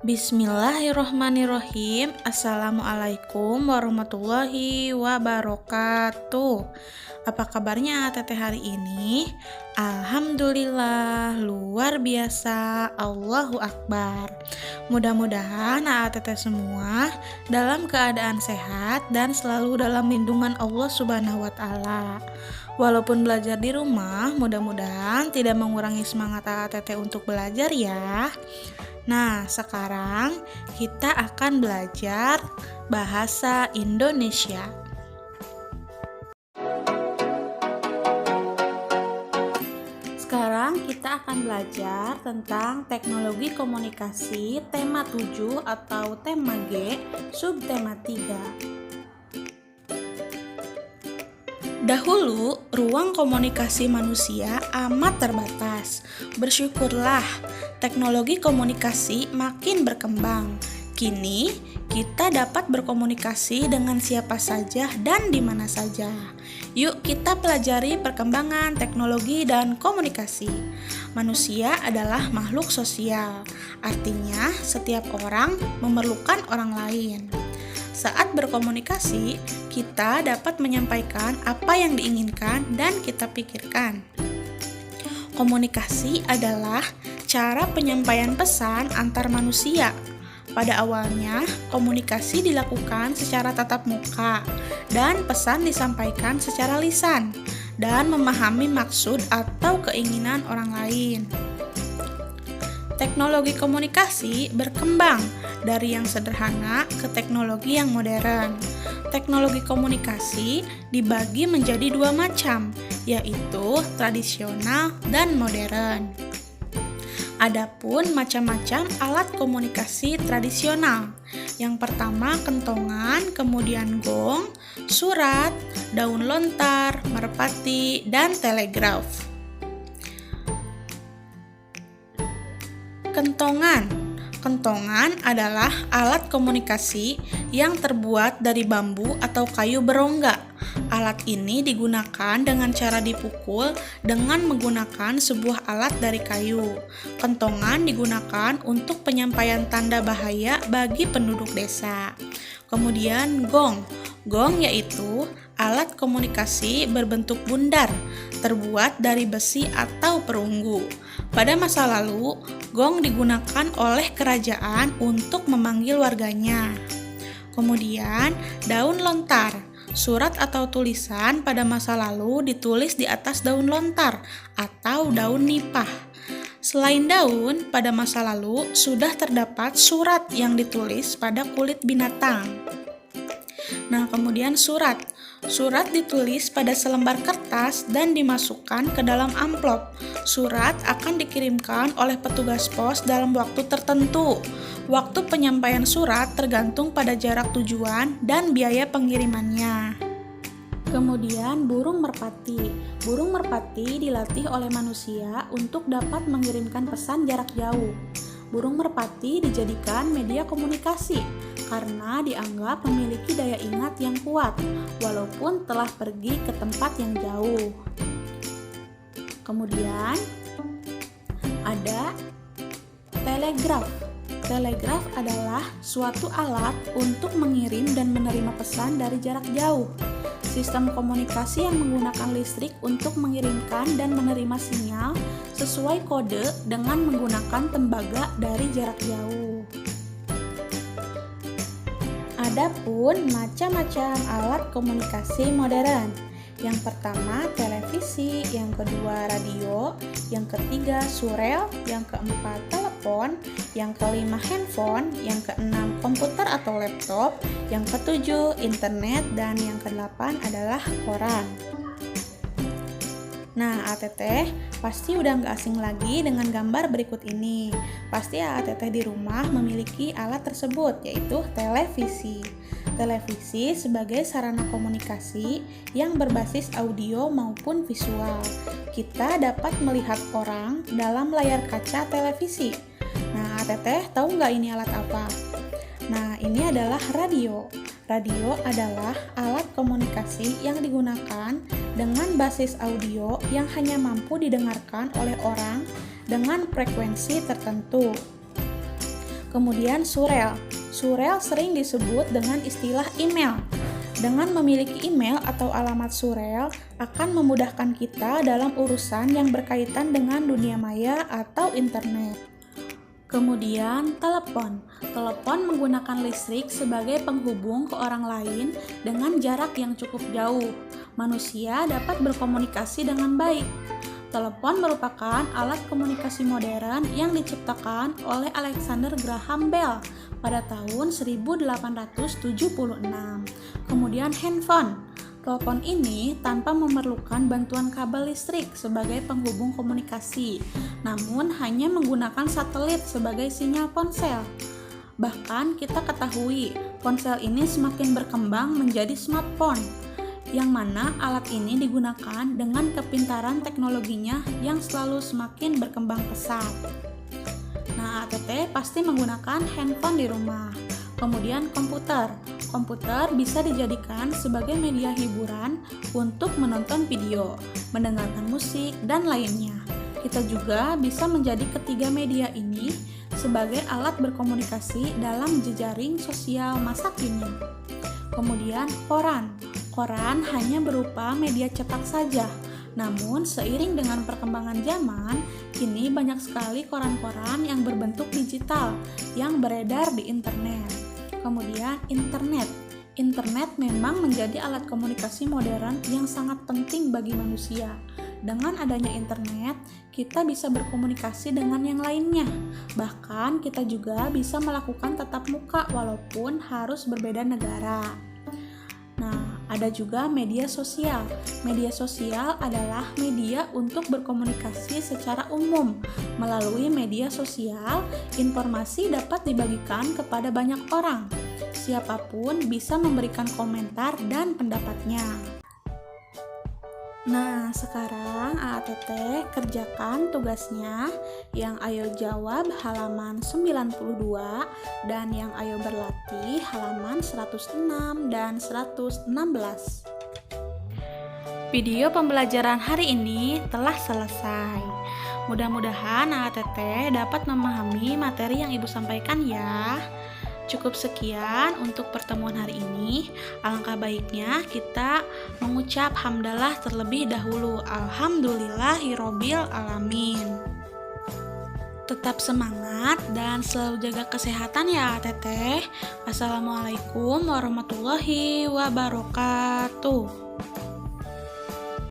Bismillahirrohmanirrohim. Assalamualaikum warahmatullahi wabarakatuh. Apa kabarnya teteh hari ini? Alhamdulillah, luar biasa, Allahu Akbar. Mudah-mudahan teteh semua dalam keadaan sehat dan selalu dalam lindungan Allah Subhanahu wa Ta'ala. Walaupun belajar di rumah, mudah-mudahan tidak mengurangi semangat teteh untuk belajar ya. Nah, sekarang kita akan belajar bahasa Indonesia. Sekarang kita akan belajar tentang teknologi komunikasi tema 7 atau tema G, subtema 3. Dahulu, ruang komunikasi manusia amat terbatas. Bersyukurlah, teknologi komunikasi makin berkembang. Kini, kita dapat berkomunikasi dengan siapa saja dan di mana saja. Yuk kita pelajari perkembangan teknologi dan komunikasi. Manusia adalah makhluk sosial, artinya setiap orang memerlukan orang lain. Saat berkomunikasi, kita dapat menyampaikan apa yang diinginkan dan kita pikirkan. Komunikasi adalah cara penyampaian pesan antar manusia. Pada awalnya, komunikasi dilakukan secara tatap muka dan pesan disampaikan secara lisan dan memahami maksud atau keinginan orang lain. Teknologi komunikasi berkembang dari yang sederhana ke teknologi yang modern. Teknologi komunikasi dibagi menjadi dua macam, yaitu tradisional dan modern. Adapun macam-macam alat komunikasi tradisional. Yang pertama kentongan, kemudian gong, surat, daun lontar, merpati, dan telegraf. Kentongan adalah alat komunikasi yang terbuat dari bambu atau kayu berongga. Alat ini digunakan dengan cara dipukul dengan menggunakan sebuah alat dari kayu. Kentongan digunakan untuk penyampaian tanda bahaya bagi penduduk desa. Kemudian gong. Gong yaitu alat komunikasi berbentuk bundar, terbuat dari besi atau perunggu. Pada masa lalu, gong digunakan oleh kerajaan untuk memanggil warganya. Kemudian, daun lontar. Surat atau tulisan pada masa lalu ditulis di atas daun lontar atau daun nipah. Selain daun, pada masa lalu sudah terdapat surat yang ditulis pada kulit binatang. Nah, kemudian surat. Surat ditulis pada selembar kertas dan dimasukkan ke dalam amplop. Surat akan dikirimkan oleh petugas pos dalam waktu tertentu. Waktu penyampaian surat tergantung pada jarak tujuan dan biaya pengirimannya. Kemudian burung merpati. Burung merpati dilatih oleh manusia untuk dapat mengirimkan pesan jarak jauh. Burung merpati dijadikan media komunikasi karena dianggap memiliki daya ingat yang kuat walaupun telah pergi ke tempat yang jauh. Kemudian ada telegraf. Telegraf adalah suatu alat untuk mengirim dan menerima pesan dari jarak jauh. Sistem komunikasi yang menggunakan listrik untuk mengirimkan dan menerima sinyal sesuai kode dengan menggunakan tembaga dari jarak jauh. Adapun macam-macam alat komunikasi modern. Yang pertama televisi, yang kedua radio, yang ketiga surel, yang keempat telepon, yang kelima handphone, yang keenam komputer atau laptop, yang ketujuh internet, dan yang kedelapan adalah koran. Nah, teteh pasti udah nggak asing lagi dengan gambar berikut ini. Pasti teteh di rumah memiliki alat tersebut, yaitu televisi. Televisi sebagai sarana komunikasi yang berbasis audio maupun visual. Kita dapat melihat orang dalam layar kaca televisi. Nah, teteh tahu nggak ini alat apa? Nah, ini adalah radio. Radio adalah alat komunikasi yang digunakan dengan basis audio yang hanya mampu didengarkan oleh orang dengan frekuensi tertentu. Kemudian surel. Surel sering disebut dengan istilah email. Dengan memiliki email atau alamat surel akan memudahkan kita dalam urusan yang berkaitan dengan dunia maya atau internet. Kemudian, telepon. Telepon menggunakan listrik sebagai penghubung ke orang lain dengan jarak yang cukup jauh. Manusia dapat berkomunikasi dengan baik. Telepon merupakan alat komunikasi modern yang diciptakan oleh Alexander Graham Bell pada tahun 1876. Kemudian handphone. Telepon ini tanpa memerlukan bantuan kabel listrik sebagai penghubung komunikasi, namun hanya menggunakan satelit sebagai sinyal ponsel. Bahkan kita ketahui, ponsel ini semakin berkembang menjadi smartphone, yang mana alat ini digunakan dengan kepintaran teknologinya yang selalu semakin berkembang pesat. Nah, ATT pasti menggunakan handphone di rumah. Kemudian komputer. Komputer bisa dijadikan sebagai media hiburan untuk menonton video, mendengarkan musik, dan lainnya. Kita juga bisa menjadi ketiga media ini sebagai alat berkomunikasi dalam jejaring sosial masa kini. Kemudian koran. Koran hanya berupa media cetak saja. Namun seiring dengan perkembangan zaman, kini banyak sekali koran-koran yang berbentuk digital yang beredar di internet. Kemudian internet. Internet memang menjadi alat komunikasi modern yang sangat penting bagi manusia. Dengan adanya internet, kita bisa berkomunikasi dengan yang lainnya. Bahkan kita juga bisa melakukan tatap muka walaupun harus berbeda negara. Nah, ada juga media sosial. Media sosial adalah media untuk berkomunikasi secara umum. Melalui media sosial, informasi dapat dibagikan kepada banyak orang. Siapapun bisa memberikan komentar dan pendapatnya. Nah, sekarang AATT kerjakan tugasnya yang ayo jawab halaman 92 dan yang ayo berlatih halaman 106 dan 116. Video pembelajaran hari ini telah selesai. Mudah-mudahan AATT dapat memahami materi yang Ibu sampaikan ya. Cukup sekian untuk pertemuan hari ini. Alangkah baiknya kita mengucap hamdalah terlebih dahulu. Alhamdulillahirobbil alamin. Tetap semangat dan selalu jaga kesehatan ya Teteh. Assalamualaikum warahmatullahi wabarakatuh.